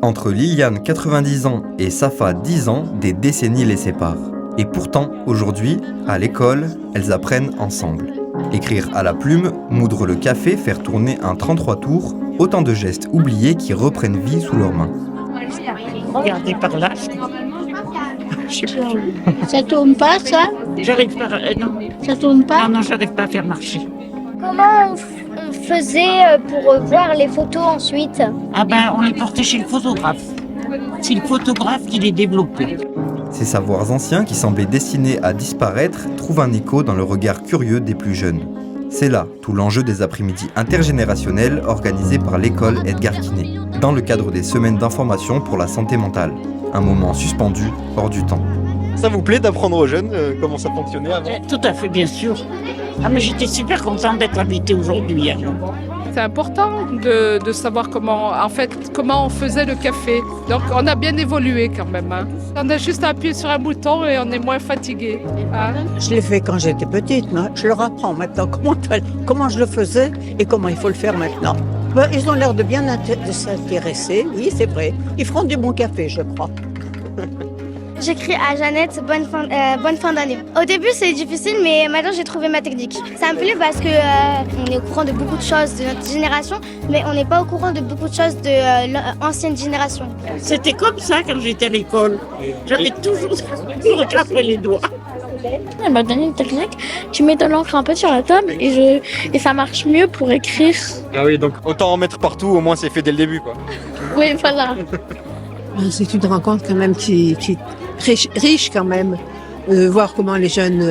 Entre Liliane, 90 ans, et Safa, 10 ans, des décennies les séparent. Et pourtant, aujourd'hui, à l'école, elles apprennent ensemble. Écrire à la plume, moudre le café, faire tourner un 33 tours, autant de gestes oubliés qui reprennent vie sous leurs mains. Regardez par là. Ça tourne pas, ça? J'arrive pas. Non. Ça tourne pas? Non, j'arrive pas à faire marcher. Comment on faisait pour voir les photos ensuite? Ah ben, on les portait chez le photographe. C'est le photographe qui les développait. Ces savoirs anciens qui semblaient destinés à disparaître trouvent un écho dans le regard curieux des plus jeunes. C'est là tout l'enjeu des après-midi intergénérationnels organisés par l'école Edgar Quinet, dans le cadre des semaines d'information pour la santé mentale. Un moment suspendu hors du temps. Ça vous plaît d'apprendre aux jeunes comment ça fonctionnait avant? Tout à fait, bien sûr. Ah mais j'étais super contente d'être invitée aujourd'hui. C'est important de savoir comment on faisait le café. Donc on a bien évolué quand même. On a juste appuyé sur un bouton et on est moins fatigué. Je l'ai fait quand j'étais petite, mais je leur apprends maintenant comment je le faisais et comment il faut le faire maintenant. Ils ont l'air de bien de s'intéresser, oui c'est vrai. Ils feront du bon café, je crois. J'écris à Jeannette, bonne fin d'année. Au début c'est difficile, mais maintenant j'ai trouvé ma technique. Ça me plaît parce que on est au courant de beaucoup de choses de notre génération, mais on n'est pas au courant de beaucoup de choses de l'ancienne génération. C'était comme ça quand j'étais à l'école. J'avais toujours après les doigts. Elle m'a donné une technique, tu mets de l'encre un peu sur la table et ça marche mieux pour écrire. Ah oui, donc autant en mettre partout, au moins c'est fait dès le début, quoi. Oui, voilà. C'est une rencontre quand même qui est riche quand même. Voir comment les jeunes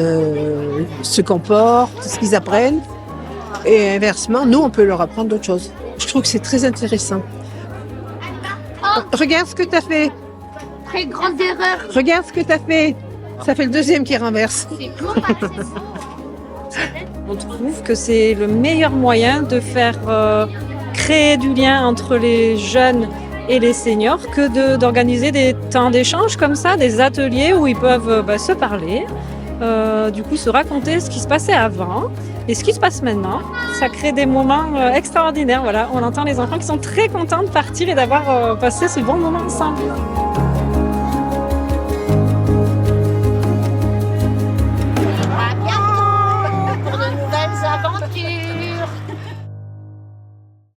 se comportent, ce qu'ils apprennent. Et inversement, nous, on peut leur apprendre d'autres choses. Je trouve que c'est très intéressant. Regarde ce que tu as fait. Très grande erreur. Regarde ce que tu as fait. Ça fait le deuxième qui renverse. On trouve que c'est le meilleur moyen de faire créer du lien entre les jeunes et les seniors que d'organiser des temps d'échange comme ça, des ateliers où ils peuvent se parler, du coup se raconter ce qui se passait avant et ce qui se passe maintenant. Ça crée des moments extraordinaires. Voilà. On entend les enfants qui sont très contents de partir et d'avoir passé ce bon moment ensemble.